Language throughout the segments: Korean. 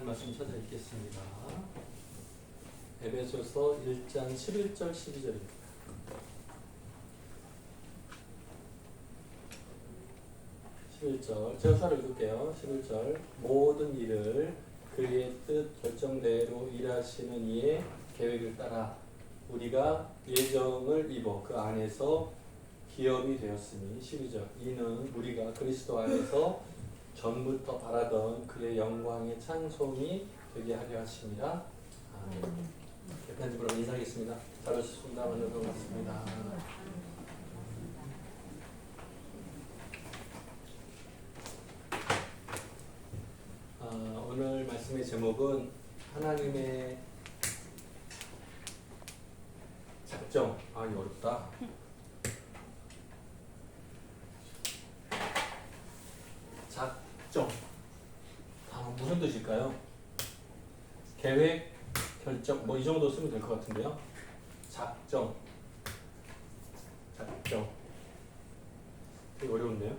하나님 말씀 찾아 읽겠습니다. 에베소서 1장 11절 12절입니다. 11절 제가 서로 읽을게요. 11절 모든 일을 그의 뜻 결정대로 일하시는 이의 계획을 따라 우리가 예정을 입어 그 안에서 기업이 되었으니 12절 이는 우리가 그리스도 안에서 전부터 바라던 그의 영광의 찬송이 되게 하려 하십니다. 아멘. 편집으로 인사하겠습니다. 잘 오셨습니다. 만나서 반갑습니다. 오늘 말씀의 제목은 하나님의 작정. 이거 어렵다. 작정. 무슨 뜻일까요? 계획, 결정, 이 정도 쓰면 될 것 같은데요. 작정. 되게 어려운데요.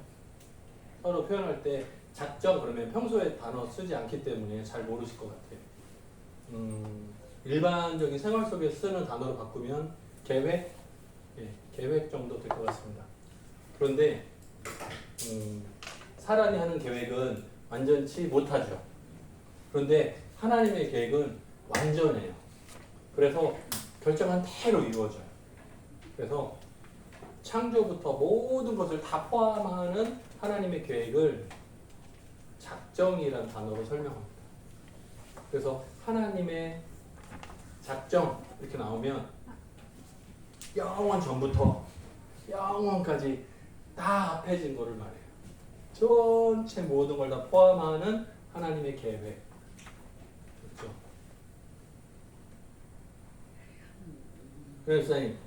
서로 표현할 때 작정 그러면 평소에 단어 쓰지 않기 때문에 잘 모르실 것 같아요. 일반적인 생활 속에 쓰는 단어로 바꾸면 계획, 계획 정도 될 것 같습니다. 그런데 사람이 하는 계획은 완전치 못하죠. 그런데 하나님의 계획은 완전해요. 그래서 결정한 대로 이루어져요. 그래서 창조부터 모든 것을 다 포함하는 하나님의 계획을 작정이라는 단어로 설명합니다. 그래서 하나님의 작정 이렇게 나오면 영원 전부터 영원까지 다 합해진 거를 말해요. 전체 모든 걸 다 포함하는 하나님의 계획. 그렇죠? 그래서 선생님,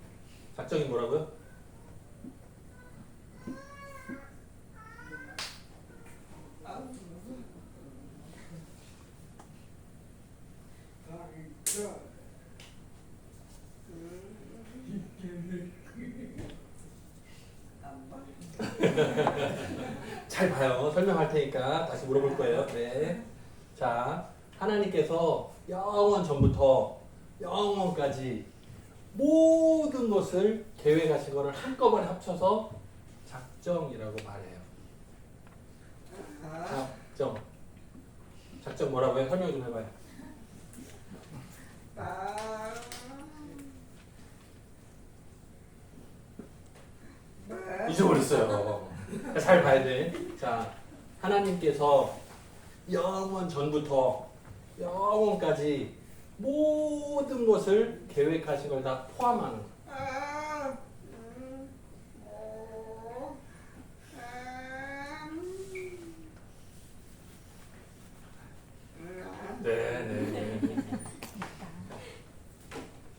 작정이 뭐라고요? 잘 봐요. 설명할 테니까 다시 물어볼 거예요. 네. 자, 하나님께서 영원 전부터 영원까지 모든 것을 계획하신 것을 한꺼번에 합쳐서 작정이라고 말해요. 작정. 작정 뭐라고요? 설명 좀 해봐요. 잊어버렸어요. 잘 봐야 돼. 자, 하나님께서 영원 전부터 영원까지 모든 것을 계획하신 걸 다 포함하는 거예요. 네.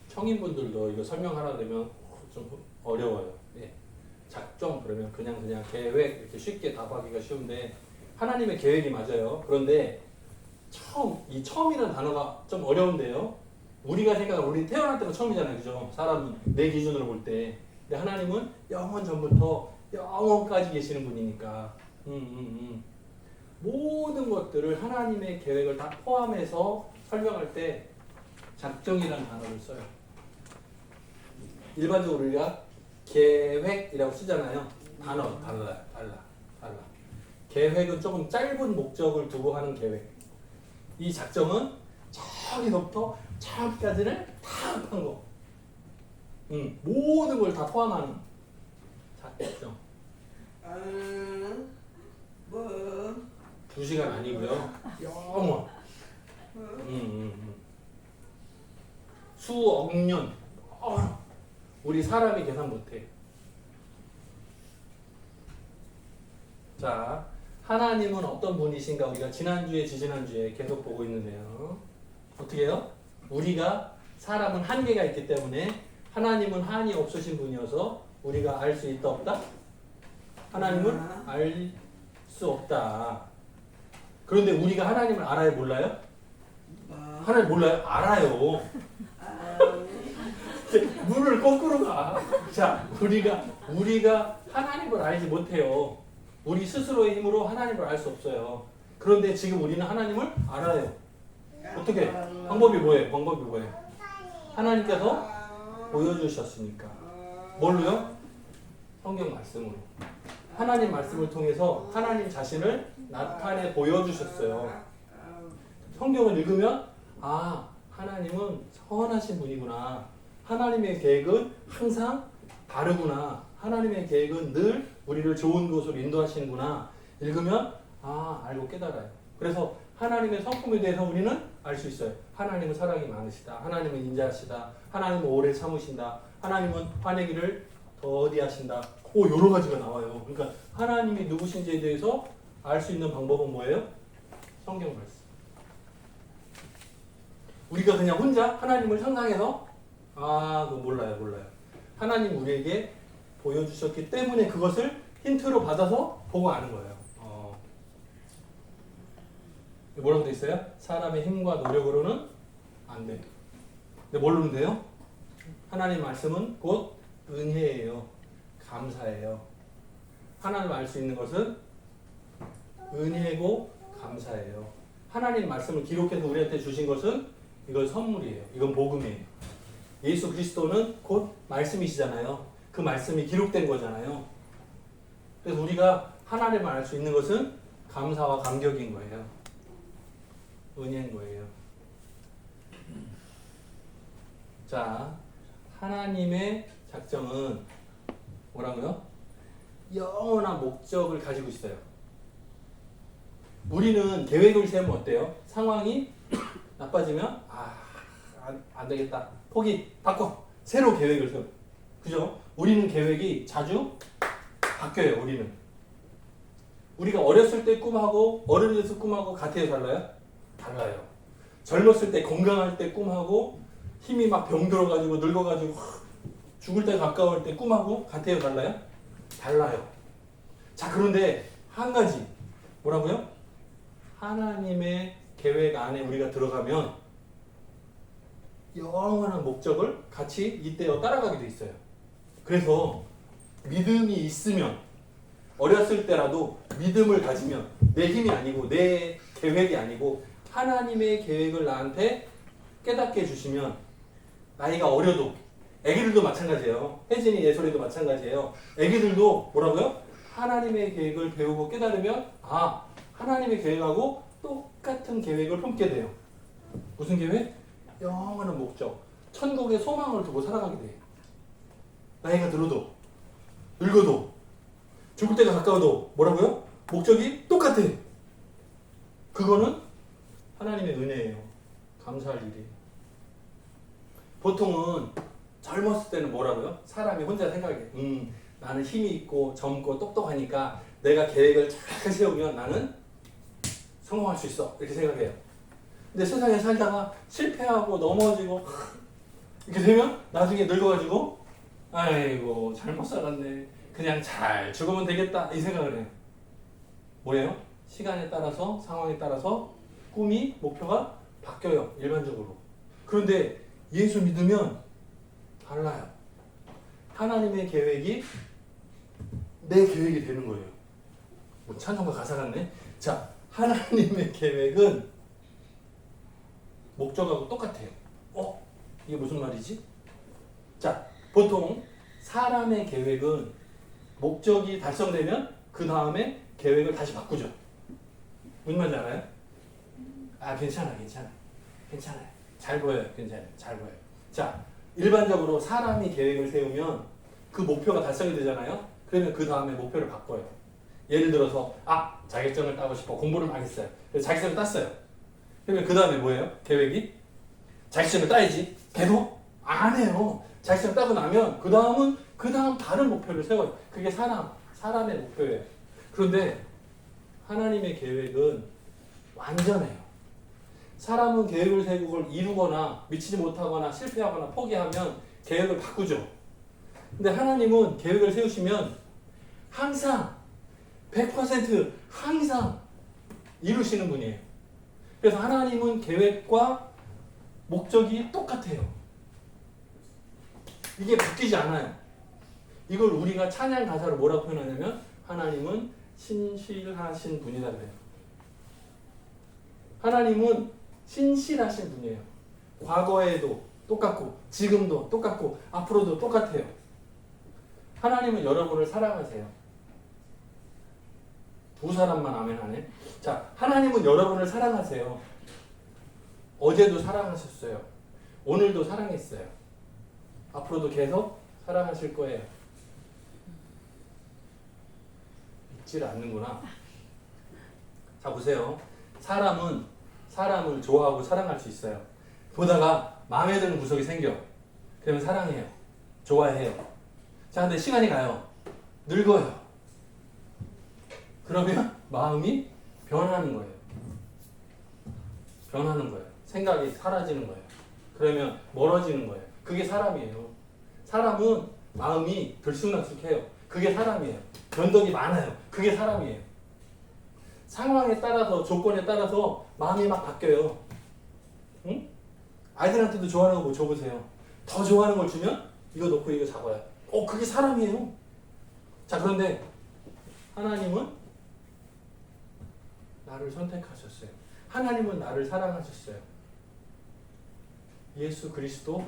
성인분들도 이거 설명하라 되면 좀 어려워요. 네. 작정 그러면 그냥 계획 이렇게 쉽게 답하기가 쉬운데 하나님의 계획이 맞아요. 그런데 처음이라는 단어가 좀 어려운데요. 우리가 우리 태어날 때가 처음이잖아요, 그죠? 사람은 내 기준으로 볼 때. 근데 하나님은 영원 전부터 영원까지 계시는 분이니까. 모든 것들을 하나님의 계획을 다 포함해서 설명할 때 작정이라는 단어를 써요. 일반적으로 우리가 계획이라고 쓰잖아요. 단어 달라. 계획은 조금 짧은 목적을 두고 하는 계획. 이 작정은 저기서부터 저기까지를 다 합한 거. 모든 걸 다 포함하는 작정. 2시간 아니고요. 영원. 수억 년. 우리 사람이 계산 못해. 자, 하나님은 어떤 분이신가 우리가 지난주에 지지난주에 계속 보고 있는데요. 어떻게 해요? 우리가 사람은 한계가 있기 때문에 하나님은 한이 없으신 분이어서 우리가 알 수 있다 없다? 하나님은 알 수 없다. 그런데 우리가 하나님을 알아요 몰라요? 하나님 몰라요? 알아요. 문을 거꾸로 가. 자, 우리가 하나님을 알지 못해요. 우리 스스로의 힘으로 하나님을 알 수 없어요. 그런데 지금 우리는 하나님을 알아요. 어떻게? 방법이 뭐예요? 방법이 뭐예요? 하나님께서 보여주셨으니까. 뭘로요? 성경 말씀으로. 하나님 말씀을 통해서 하나님 자신을 나타내 보여주셨어요. 성경을 읽으면 아, 하나님은 선하신 분이구나. 하나님의 계획은 항상 바르구나. 하나님의 계획은 늘 우리를 좋은 곳으로 인도하시는구나. 읽으면 아, 알고 깨달아요. 그래서 하나님의 성품에 대해서 우리는 알 수 있어요. 하나님은 사랑이 많으시다. 하나님은 인자하시다. 하나님은 오래 참으신다. 하나님은 화내기를 더디하신다. 여러 가지가 나와요. 그러니까 하나님이 누구신지에 대해서 알 수 있는 방법은 뭐예요? 성경 말씀. 우리가 그냥 혼자 하나님을 상상해서 그거 몰라요. 하나님 우리에게 보여주셨기 때문에 그것을 힌트로 받아서 보고 아는 거예요. 뭐라고 돼 있어요? 사람의 힘과 노력으로는 안 돼. 근데 뭘로는 돼요? 하나님 말씀은 곧 은혜예요. 감사예요. 하나님을 알 수 있는 것은 은혜고 감사예요. 하나님 말씀을 기록해서 우리한테 주신 것은 이건 선물이에요. 이건 복음이에요. 예수 그리스도는 곧 말씀이시잖아요. 그 말씀이 기록된 거잖아요. 그래서 우리가 하나님을 알 수 있는 것은 감사와 감격인 거예요. 은혜인 거예요. 자, 하나님의 작정은 뭐라고요? 영원한 목적을 가지고 있어요. 우리는 계획을 세우면 어때요? 상황이 나빠지면 안 되겠다. 포기, 바꿔. 새로 계획을 세워. 그죠? 우리는 계획이 자주 바뀌어요. 우리가 어렸을 때 꿈하고 어른이 돼서 꿈하고 같아요, 달라요? 달라요. 젊었을 때 건강할 때 꿈하고 힘이 막 병들어가지고 늙어가지고 죽을 때 가까울 때 꿈하고 같아요, 달라요? 달라요. 자, 그런데 한 가지 뭐라고요? 하나님의 계획 안에 우리가 들어가면 영원한 목적을 같이 이때어 따라가게 돼 있어요. 그래서 믿음이 있으면 어렸을 때라도 믿음을 가지면 내 힘이 아니고 내 계획이 아니고 하나님의 계획을 나한테 깨닫게 해주시면 나이가 어려도 애기들도 마찬가지예요. 혜진이 예솔이도 마찬가지예요. 애기들도 뭐라고요? 하나님의 계획을 배우고 깨달으면 하나님의 계획하고 똑같은 계획을 품게 돼요. 무슨 계획? 영원한 목적. 천국의 소망을 두고 살아가게 돼요. 나이가 들어도 늙어도 죽을 때가 가까워도 뭐라고요? 목적이 똑같아. 그거는 하나님의 은혜예요. 감사할 일이에요. 보통은 젊었을 때는 뭐라고요? 사람이 혼자 생각해. 나는 힘이 있고 젊고 똑똑하니까 내가 계획을 잘 세우면 나는 성공할 수 있어. 이렇게 생각해요. 근데 세상에 살다가 실패하고 넘어지고 이렇게 되면 나중에 늙어가지고 아이고 잘못 살았네. 그냥 잘 죽으면 되겠다. 이 생각을 해요. 뭐예요? 시간에 따라서 상황에 따라서 꿈이 목표가 바뀌어요. 일반적으로. 그런데 예수 믿으면 달라요. 하나님의 계획이 내 계획이 되는 거예요. 찬송가 가사 같네. 자, 하나님의 계획은 목적하고 똑같아요. 이게 무슨 말이지? 자, 보통 사람의 계획은 목적이 달성되면 그 다음에 계획을 다시 바꾸죠. 무슨 말인지 알아요? 괜찮아요. 잘 보여요. 괜찮아요. 잘 보여요. 자, 일반적으로 사람이 계획을 세우면 그 목표가 달성이 되잖아요. 그러면 그 다음에 목표를 바꿔요. 예를 들어서 자격증을 따고 싶어. 공부를 많이 했어요. 그래서 자격증을 땄어요. 그러면 그 다음에 뭐예요? 계획이? 자격증을 따야지. 계속? 안 해요. 자격증을 따고 나면 그 다음 다른 목표를 세워요. 그게 사람의 목표예요. 그런데 하나님의 계획은 완전해요. 사람은 계획을 세우고 그걸 이루거나 미치지 못하거나 실패하거나 포기하면 계획을 바꾸죠. 근데 하나님은 계획을 세우시면 항상 100% 항상 이루시는 분이에요. 그래서 하나님은 계획과 목적이 똑같아요. 이게 바뀌지 않아요. 이걸 우리가 찬양 가사로 뭐라고 표현하냐면 하나님은 신실하신 분이다 그래요. 하나님은 신실하신 분이에요. 과거에도 똑같고 지금도 똑같고 앞으로도 똑같아요. 하나님은 여러분을 사랑하세요. 두 사람만 아멘 하네. 자, 하나님은 여러분을 사랑하세요. 어제도 사랑하셨어요. 오늘도 사랑했어요. 앞으로도 계속 사랑하실 거예요. 믿지를 않는구나. 자, 보세요. 사람은 사람을 좋아하고 사랑할 수 있어요. 보다가 마음에 드는 구석이 생겨. 그러면 사랑해요. 좋아해요. 자, 근데 시간이 가요. 늙어요. 그러면 마음이 변하는 거예요. 변하는 거예요. 생각이 사라지는 거예요. 그러면 멀어지는 거예요. 그게 사람이에요. 사람은 마음이 들쑥날쑥해요. 그게 사람이에요. 변덕이 많아요. 그게 사람이에요. 상황에 따라서, 조건에 따라서 마음이 막 바뀌어요. 응? 아이들한테도 좋아하는 거 뭐 줘보세요. 더 좋아하는 걸 주면 이거 놓고 이거 잡아요. 그게 사람이에요. 자, 그런데 하나님은 나를 선택하셨어요. 하나님은 나를 사랑하셨어요. 예수 그리스도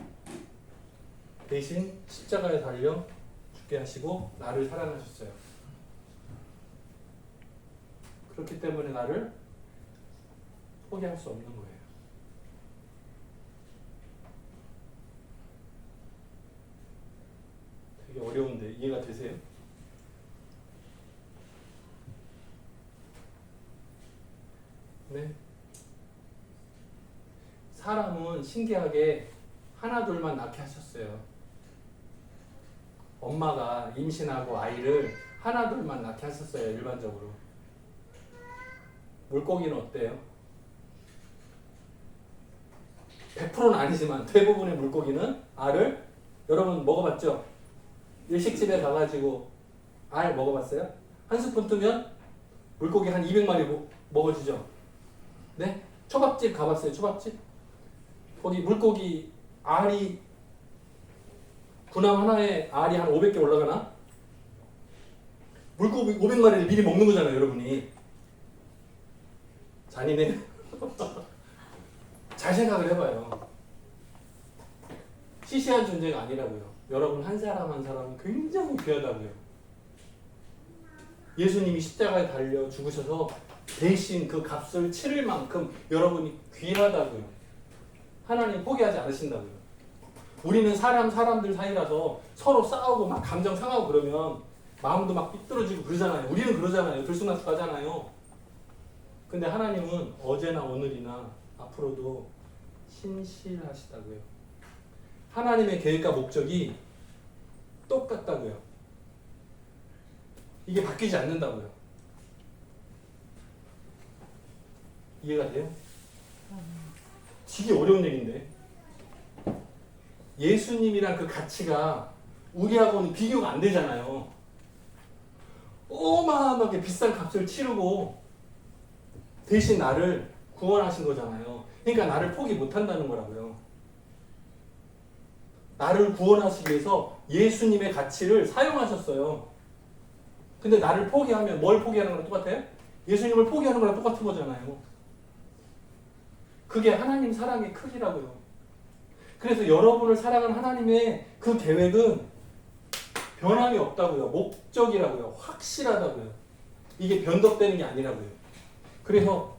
대신 십자가에 달려 죽게 하시고 나를 사랑하셨어요. 그렇기 때문에 나를 포기할 수 없는 거예요. 되게 어려운데 이해가 되세요? 네. 사람은 신기하게 하나 둘만 낳게 하셨어요. 엄마가 임신하고 아이를 하나 둘만 낳게 하셨어요. 일반적으로. 물고기는 어때요? 100%는 아니지만 대부분의 물고기는 알을, 여러분 먹어봤죠? 일식집에 가가지고 알 먹어봤어요? 한 스푼 뜨면 물고기 한 200마리 먹어지죠? 네? 초밥집 가봤어요? 초밥집? 거기 물고기 알이, 군함 하나에 알이 한 500개 올라가나? 물고기 500마리를 미리 먹는 거잖아요, 여러분이. 잔인해. 잘 생각을 해봐요. 시시한 존재가 아니라고요. 여러분 한 사람 한 사람은 굉장히 귀하다고요. 예수님이 십자가에 달려 죽으셔서 대신 그 값을 치를 만큼 여러분이 귀하다고요. 하나님 포기하지 않으신다고요. 우리는 사람들 사이라서 서로 싸우고 막 감정 상하고 그러면 마음도 막 삐뚤어지고 그러잖아요. 우리는 그러잖아요. 들쑥날쑥하잖아요. 근데 하나님은 어제나 오늘이나 앞으로도 신실하시다고요. 하나님의 계획과 목적이 똑같다고요. 이게 바뀌지 않는다고요. 이해가 돼요? 되게 어려운 얘기인데 예수님이란 그 가치가 우리하고는 비교가 안 되잖아요. 어마어마하게 비싼 값을 치르고 대신 나를 구원하신 거잖아요. 그러니까 나를 포기 못한다는 거라고요. 나를 구원하시기 위해서 예수님의 가치를 사용하셨어요. 근데 나를 포기하면 뭘 포기하는 거랑 똑같아요? 예수님을 포기하는 거랑 똑같은 거잖아요. 그게 하나님 사랑의 크기라고요. 그래서 여러분을 사랑하는 하나님의 그 계획은 변함이 없다고요. 목적이라고요. 확실하다고요. 이게 변덕되는 게 아니라고요. 그래서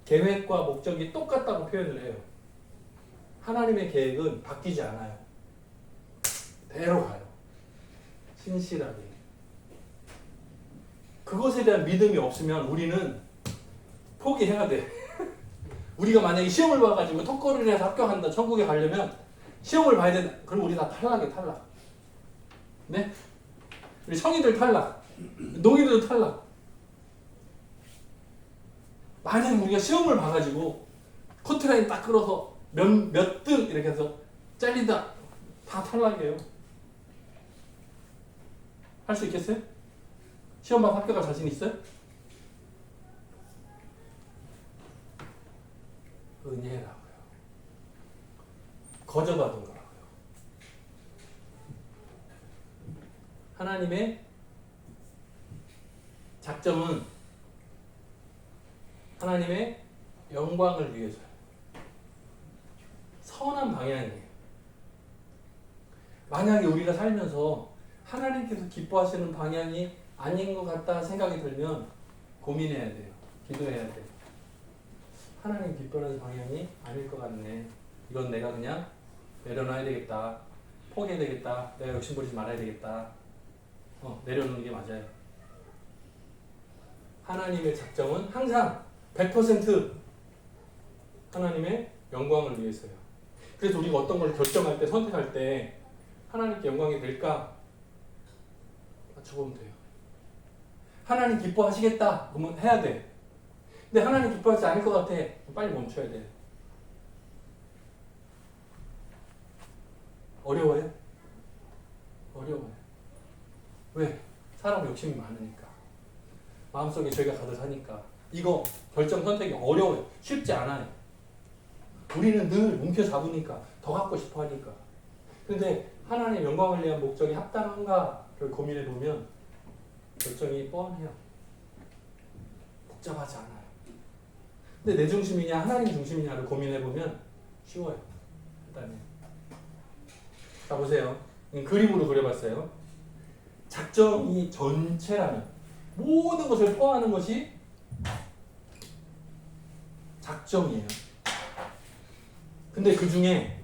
계획과 목적이 똑같다고 표현을 해요. 하나님의 계획은 바뀌지 않아요. 대로 가요. 신실하게. 그것에 대한 믿음이 없으면 우리는 포기해야 돼. 우리가 만약에 시험을 봐가지고 턱걸이를 해서 합격한다, 천국에 가려면 시험을 봐야 된다. 그럼 우리 다 탈락이에요, 탈락. 네? 우리 성인들 탈락. 농인들도 탈락. 만약에 우리가 시험을 봐가지고 커트라인 딱 끌어서 몇 등 이렇게 해서 잘린다. 다 탈락이에요. 할 수 있겠어요? 시험 봐서 합격할 자신 있어요? 은혜라고요. 거저받은 거라고요. 하나님의 작정은 하나님의 영광을 위해서요. 선한 방향이에요. 만약에 우리가 살면서 하나님께서 기뻐하시는 방향이 아닌 것 같다 생각이 들면 고민해야 돼요. 기도해야 돼요. 하나님 기뻐하는 방향이 아닐 것 같네. 이건 내가 그냥 내려놔야 되겠다. 포기해야 되겠다. 내가 욕심부리지 말아야 되겠다. 내려놓는 게 맞아요. 하나님의 작정은 항상 100% 하나님의 영광을 위해서요. 그래서 우리가 어떤 걸 결정할 때, 선택할 때 하나님께 영광이 될까? 맞춰보면 돼요. 하나님 기뻐하시겠다. 그러면 해야 돼. 근데 하나님 기뻐하지 않을 것 같아. 빨리 멈춰야 돼. 어려워요? 어려워요. 왜? 사람 욕심이 많으니까. 마음속에 죄가 가득하니까. 이거 결정 선택이 어려워요. 쉽지 않아요. 우리는 늘 움켜잡으니까 더 갖고 싶어 하니까. 근데 하나님의 영광을 위한 목적이 합당한가를 고민해보면 결정이 뻔해요. 복잡하지 않아요. 근데 내 중심이냐 하나님 중심이냐를 고민해보면 쉬워요. 간단해요. 자 보세요. 그림으로 그려봤어요. 작정이 전체라면 모든 것을 포함하는 것이 작정이에요. 근데 그 중에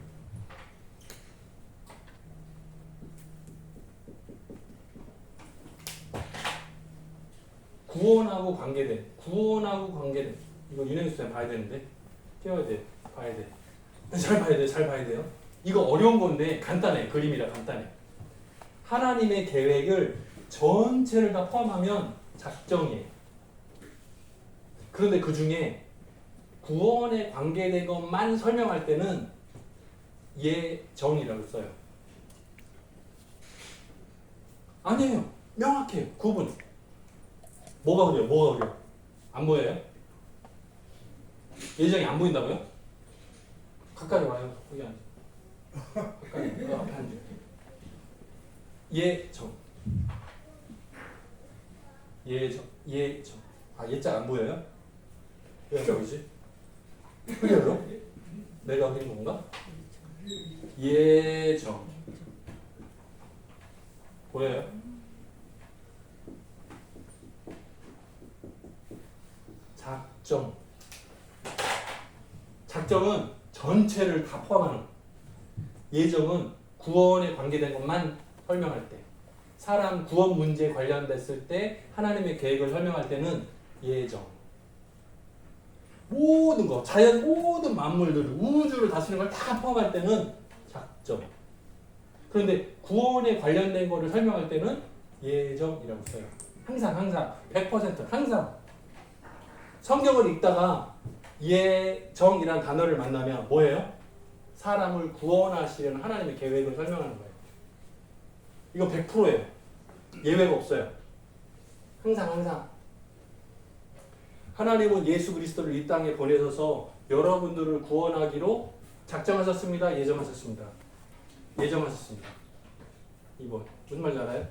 구원하고 관계된 이거 유네스에 봐야 되는데 띄워야 돼. 봐야 돼. 잘 봐야 돼. 잘 봐야 돼요. 이거 어려운 건데 간단해. 그림이라 간단해. 하나님의 계획을 전체를 다 포함하면 작정이에요. 그런데 그 중에 구원에 관계된 것만 설명할 때는 예정이라고 써요. 아니에요. 명확해요. 구분. 뭐가 그래요? 뭐가 그래요? 안 보여요? 예정이 안 보인다고요? 가까이 와요. 거기 앉아. 가까이 앞에 앉아. 예정. 예정. 아, 예자가 안 보여요? 왜 안 보이지? 그래요? 내가 그린 건가? 예정. 보여요? 작정. 작정은 전체를 다 포함하는. 예정은 구원에 관계된 것만 설명할 때. 사람 구원 문제에 관련됐을 때 하나님의 계획을 설명할 때는 예정. 모든 거, 자연 모든 만물들, 우주를 다스리는 걸 다 포함할 때는 작정. 그런데 구원에 관련된 거를 설명할 때는 예정이라고 써요. 항상 100% 항상. 성경을 읽다가 예정이라는 단어를 만나면 뭐예요? 사람을 구원하시려는 하나님의 계획을 설명하는 거예요. 이거 100%예요. 예외가 없어요. 항상. 하나님은 예수 그리스도를 이 땅에 보내셔서 여러분들을 구원하기로 작정하셨습니다. 예정하셨습니다. 2번. 무슨 말인지 알아요?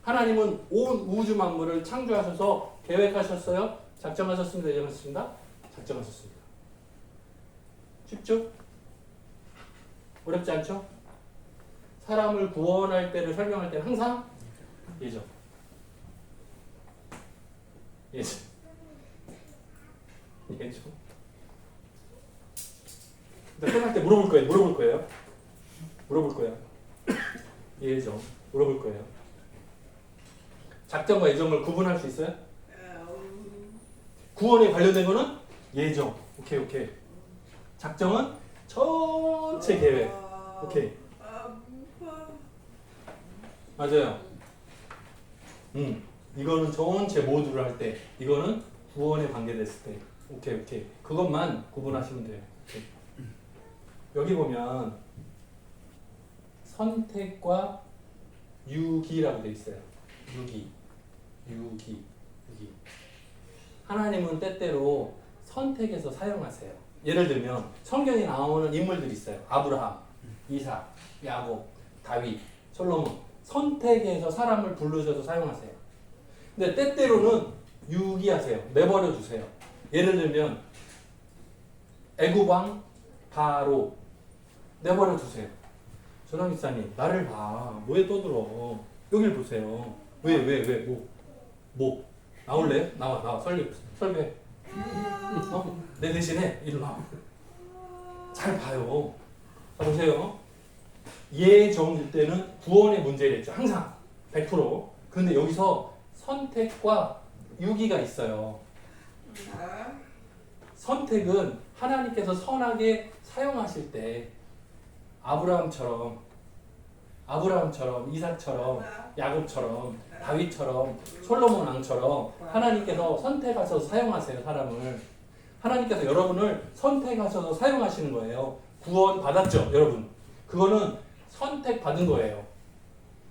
하나님은 온 우주 만물을 창조하셔서 계획하셨어요. 작정하셨습니다. 예정하셨습니다. 작정하셨습니다. 쉽죠? 어렵지 않죠? 사람을 구원할 때를 설명할 때는 항상 예정. 끝날 때 물어볼 거예요. 예정. 물어볼 거예요. 작정과 예정을 구분할 수 있어요? 구원에 관련된 거는 예정. 오케이. 작정은 전체 계획. 오케이. 맞아요. 이거는 전체 모두를 할 때, 이거는 구원에 관계됐을 때. 오케이. 그것만 구분하시면 돼요. 오케이. 여기 보면 선택과 유기라고 돼 있어요. 유기. 하나님은 때때로 선택해서 사용하세요. 예를 들면 성경에 나오는 인물들이 있어요. 아브라함, 이삭, 야곱, 다윗, 솔로몬. 선택해서 사람을 부르셔서 사용하세요. 근데 때때로는 유기하세요. 내버려 두세요. 예를 들면 애굽 왕 바로 내버려 두세요. 전화기사님 나를 봐. 뭐에 떠들어. 여길 보세요. 왜 뭐 나올래? 나와 설계. 내 대신에 이리 나와. 잘 봐요. 자, 보세요. 예정일 때는 구원의 문제겠죠. 항상 100%. 근데 여기서 선택과 유기가 있어요. 선택은 하나님께서 선하게 사용하실 때 아브라함처럼 이삭처럼 야곱처럼 다윗처럼 솔로몬 왕처럼 하나님께서 선택하셔서 사용하세요. 사람을 하나님께서 여러분을 선택하셔서 사용하시는 거예요. 구원 받았죠, 여러분. 그거는 선택받은 거예요.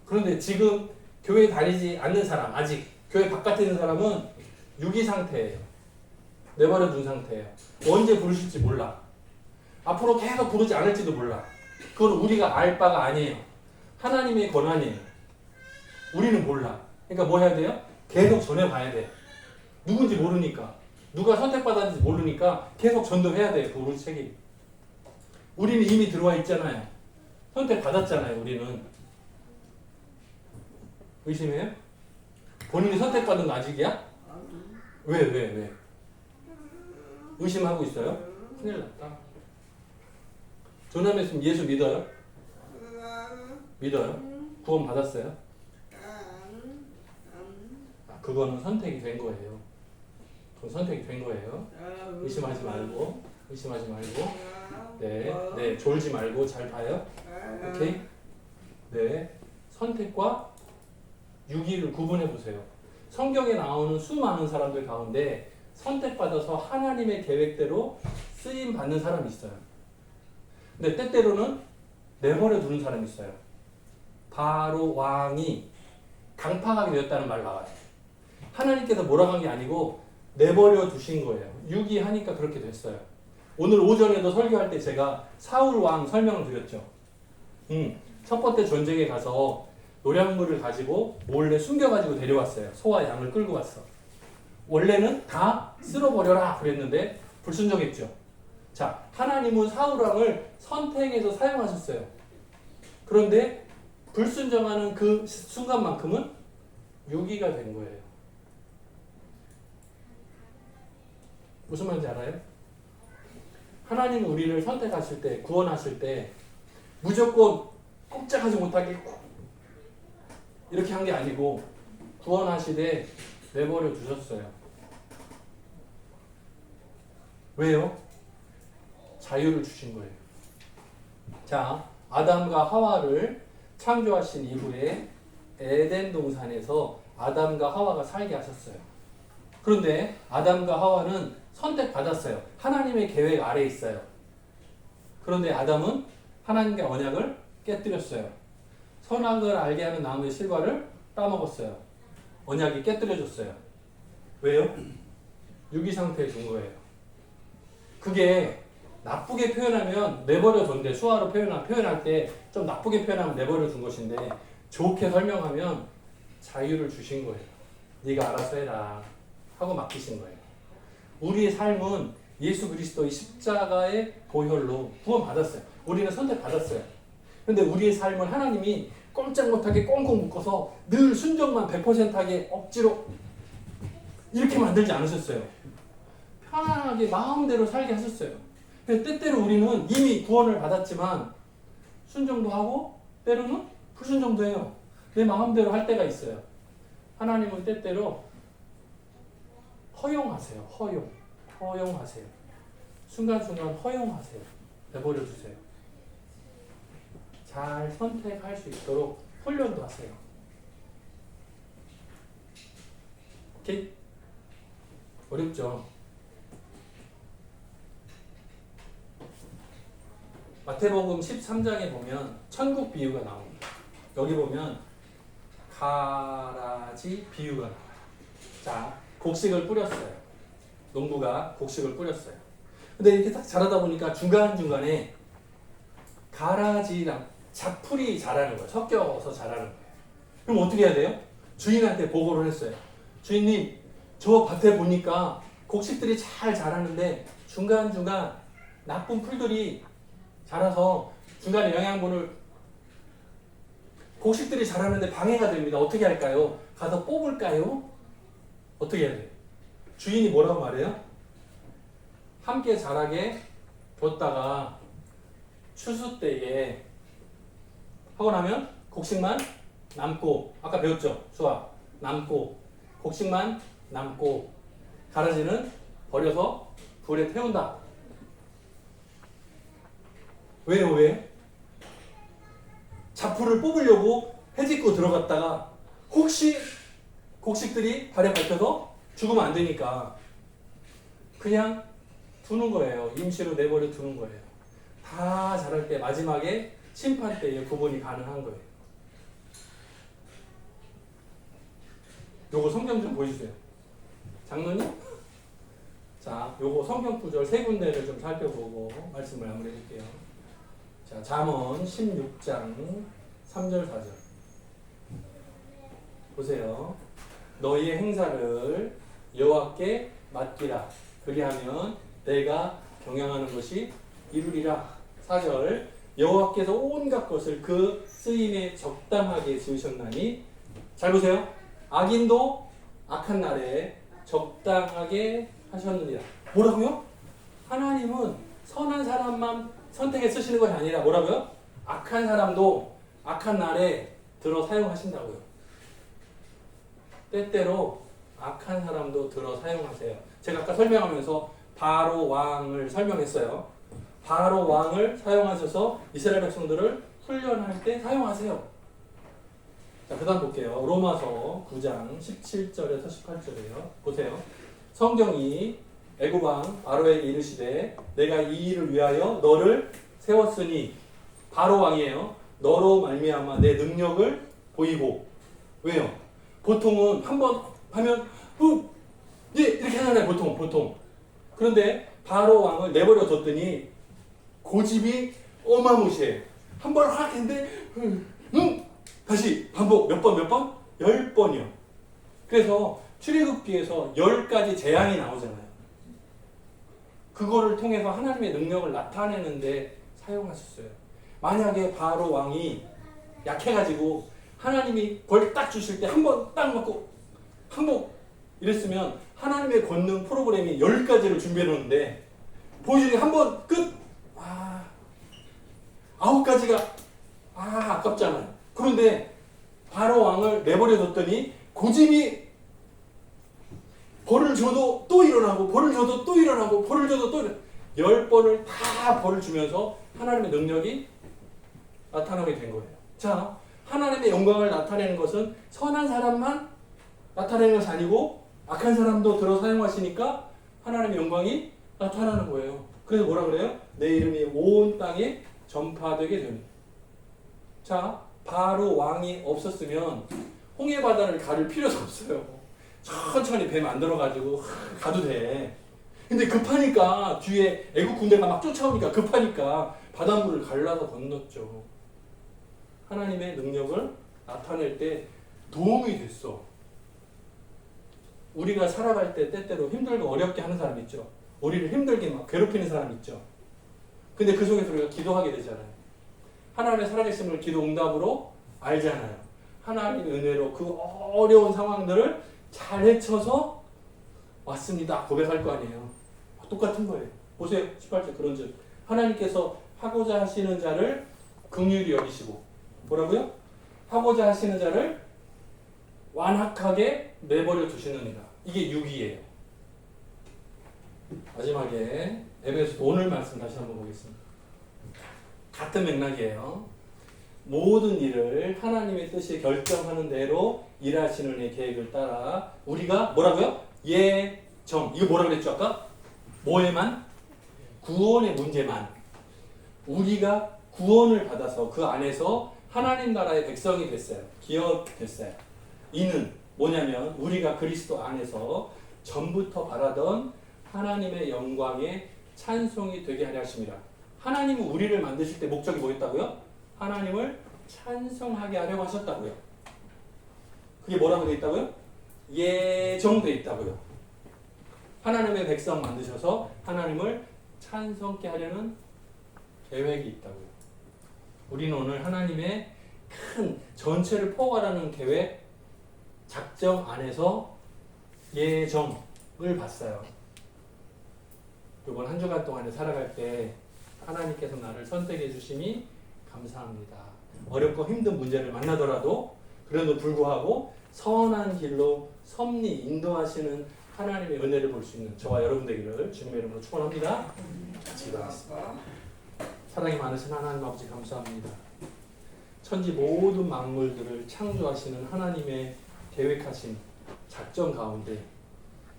그런데 지금 교회 다니지 않는 사람, 아직 교회 바깥에 있는 사람은 유기 상태예요. 내버려 둔 상태예요. 언제 부르실지 몰라. 앞으로 계속 부르지 않을지도 몰라. 그건 우리가 알 바가 아니에요. 하나님의 권한이에요. 우리는 몰라. 그러니까 뭐 해야 돼요? 계속 전해봐야 돼. 누군지 모르니까. 누가 선택받았는지 모르니까 계속 전도해야 돼요. 그 우리 책임. 우리는 이미 들어와 있잖아요. 선택받았잖아요. 우리는. 의심해요? 본인이 선택받은 거 아직이야? 왜? 의심하고 있어요? 큰일 났다. 조남했으면 예수 믿어요? 믿어요? 구원 받았어요? 그거는 선택이 된 거예요. 그건 선택이 된 거예요. 의심하지 말고. 네, 졸지 말고 잘 봐요. 오케이? 네, 선택과 유기를 구분해 보세요. 성경에 나오는 수많은 사람들 가운데 선택받아서 하나님의 계획대로 쓰임 받는 사람이 있어요. 근데 때때로는 내버려 두는 사람이 있어요. 바로 왕이 강팍하게 되었다는 말 나와요. 하나님께서 뭐라고 한 게 아니고 내버려 두신 거예요. 유기하니까 그렇게 됐어요. 오늘 오전에도 설교할 때 제가 사울 왕 설명을 드렸죠. 첫 번째 전쟁에 가서 노량물을 가지고 몰래 숨겨가지고 데려왔어요. 소와 양을 끌고 왔어. 원래는 다 쓸어버려라 그랬는데 불순종했죠. 자, 하나님은 사울 왕을 선택해서 사용하셨어요. 그런데 불순종하는 그 순간만큼은 유기가 된 거예요. 무슨 말인지 알아요? 하나님은 우리를 선택하실 때, 구원하실 때 무조건 꼼짝하지 못하게 이렇게 한 게 아니고 구원하시되 내버려 두셨어요. 왜요? 자유를 주신 거예요. 자, 아담과 하와를 창조하신 이후에 에덴 동산에서 아담과 하와가 살게 하셨어요. 그런데 아담과 하와는 선택받았어요. 하나님의 계획 아래에 있어요. 그런데 아담은 하나님의 언약을 깨뜨렸어요. 선악을 알게 하는 나무의 실과를 따먹었어요. 언약이 깨뜨려졌어요. 왜요? 유기 상태에 둔 거예요. 그게 나쁘게 표현하면 내버려 둔데 수화로 표현할 때 좀 나쁘게 표현하면 내버려 둔 것인데 좋게 설명하면 자유를 주신 거예요. 네가 알아서 해라 하고 맡기신 거예요. 우리의 삶은 예수 그리스도의 십자가의 보혈로 구원받았어요. 우리는 선택받았어요. 그런데 우리의 삶을 하나님이 꼼짝 못하게 꽁꽁 묶어서 늘 순종만 100%하게 억지로 이렇게 만들지 않으셨어요. 편안하게 마음대로 살게 하셨어요. 때때로 우리는 이미 구원을 받았지만 순종도 하고 때로는 불순종도 해요. 내 마음대로 할 때가 있어요. 하나님은 때때로 허용하세요. 허용하세요. 순간순간 허용하세요. 내버려 두세요. 잘 선택할 수 있도록 훈련도 하세요. 오케이? 어렵죠? 마태복음 13장에 보면 천국 비유가 나옵니다. 여기 보면 가라지 비유가 나와요. 자, 곡식을 뿌렸어요. 농부가 곡식을 뿌렸어요. 근데 이렇게 딱 자라다 보니까 중간중간에 가라지랑 잡풀이 자라는 거예요. 섞여서 자라는 거예요. 그럼 어떻게 해야 돼요? 주인한테 보고를 했어요. 주인님, 저 밭에 보니까 곡식들이 잘 자라는데 중간중간 나쁜 풀들이 자라서 중간에 영양분을 곡식들이 자라는데 방해가 됩니다. 어떻게 할까요? 가서 뽑을까요? 어떻게 해야 돼요? 주인이 뭐라고 말해요? 함께 자라게 뒀다가 추수 때에 하고 나면 곡식만 남고, 아까 배웠죠? 수학 남고 곡식만 남고 가라지는 버려서 불에 태운다. 왜요? 왜? 잡풀을 뽑으려고 해짓고 들어갔다가 혹시 곡식들이 발에 밟혀서 죽으면 안 되니까 그냥 두는 거예요. 임시로 내버려 두는 거예요. 다 자랄 때 마지막에 심판 때에 구분이 가능한 거예요. 요거 성경 좀 보여주세요. 장로님? 자, 요거 성경 구절 세 군데를 좀 살펴보고 말씀을 마무리해줄게요. 자, 잠언 16장 3절 4절 보세요. 너희의 행사를 여호와께 맡기라. 그리하면 내가 경영하는 것이 이루리라. 4절 여호와께서 온갖 것을 그 쓰임에 적당하게 지으셨나니 잘 보세요. 악인도 악한 날에 적당하게 하셨느니라. 뭐라고요? 하나님은 선한 사람만 선택해 쓰시는 것이 아니라 뭐라고요? 악한 사람도 악한 날에 들어 사용하신다고요. 때때로 악한 사람도 들어 사용하세요. 제가 아까 설명하면서 바로 왕을 설명했어요. 바로 왕을 사용하셔서 이스라엘 백성들을 훈련할 때 사용하세요. 자, 그 다음 볼게요. 로마서 9장 17절에서 18절이에요. 보세요. 성경이 애굽왕 바로에게 이르시되 내가 이 일을 위하여 너를 세웠으니 바로 왕이에요. 너로 말미암아 내 능력을 보이고. 왜요? 보통은 한번 하면 예 이렇게 하잖아요. 보통. 그런데 바로 왕을 내버려 뒀더니 고집이 어마무시해. 한 번 확 했는데 다시 반복 몇 번? 10번이요. 그래서 출애굽기에서 10가지 재앙이 나오잖아요. 그거를 통해서 하나님의 능력을 나타내는데 사용하셨어요. 만약에 바로 왕이 약해가지고 하나님이 벌 딱 주실 때 한 번 딱 맞고 항복 이랬으면 하나님의 권능 프로그램이 10가지를 준비해 놓는데 보여주니 한 번 끝! 9가지가 아깝잖아요. 그런데 바로 왕을 내버려 뒀더니 고집이 벌을 줘도 또 일어나고 벌을 줘도 또 일어나고 벌을 줘도 또 일어나고 10번을 다 벌을 주면서 하나님의 능력이 나타나게 된 거예요. 자, 하나님의 영광을 나타내는 것은 선한 사람만 나타내는 것이 아니고 악한 사람도 들어 사용하시니까 하나님의 영광이 나타나는 거예요. 그래서 뭐라 그래요? 내 이름이 온 땅에 전파되게 됩니다. 자, 바로 왕이 없었으면 홍해 바다를 가를 필요도 없어요. 천천히 배 만들어가지고 가도 돼. 근데 급하니까 뒤에 애국 군대가 막 쫓아오니까 급하니까 바닷물을 갈라서 건넜죠. 하나님의 능력을 나타낼 때 도움이 됐어. 우리가 살아갈 때 때때로 힘들고 어렵게 하는 사람 있죠. 우리를 힘들게 막 괴롭히는 사람 있죠. 근데 그 속에서 우리가 기도하게 되잖아요. 하나님의 살아계심을 기도 응답으로 알잖아요. 하나님의 은혜로 그 어려운 상황들을 잘 헤쳐서 왔습니다. 고백할 거 아니에요. 똑같은 거예요. 보세요. 18절 그런 즉 하나님께서 하고자 하시는 자를 긍휼히 여기시고 뭐라고요? 하고자 하시는 자를 완악하게 내버려 두시느니라. 이게 6이에요. 마지막에 에베소 오늘 말씀 다시 한번 보겠습니다. 같은 맥락이에요. 모든 일을 하나님의 뜻이 결정하는 대로 일하시는 이 계획을 따라 우리가 뭐라고요? 예정. 이거 뭐라 그랬죠 아까? 뭐에만? 구원의 문제만. 우리가 구원을 받아서 그 안에서 하나님 나라의 백성이 됐어요. 기업됐어요. 이는 뭐냐면 우리가 그리스도 안에서 전부터 바라던 하나님의 영광의 찬송이 되게 하려 하십니다. 하나님은 우리를 만드실 때 목적이 뭐였다고요? 하나님을 찬송하게 하려고 하셨다고요. 그게 뭐라고 되어 있다고요? 예정되어 있다고요. 하나님의 백성 만드셔서 하나님을 찬송케 하려는 계획이 있다고요. 우리는 오늘 하나님의 큰 전체를 포괄하는 계획, 작정 안에서 예정을 봤어요. 이번 한 주간 동안에 살아갈 때 하나님께서 나를 선택해 주심이 감사합니다. 어렵고 힘든 문제를 만나더라도 그래도 불구하고 선한 길로 섭리 인도하시는 하나님의 은혜를 볼 수 있는 저와 여러분 되기를 주님의 이름으로 축원합니다. 기도하겠습니다. 사랑이 많으신 하나님 아버지 감사합니다. 천지 모든 만물들을 창조하시는 하나님의 계획하신 작전 가운데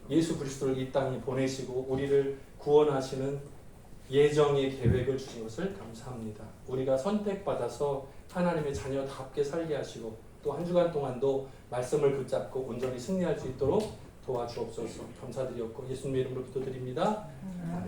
예수 그리스도를 이 땅에 보내시고 우리를 구원하시는 예정의 계획을 주신 것을 감사합니다. 우리가 선택받아서 하나님의 자녀답게 살게 하시고 또 한 주간 동안도 말씀을 붙잡고 온전히 승리할 수 있도록 도와주옵소서. 감사드렸고 예수님의 이름으로 기도드립니다. 아멘.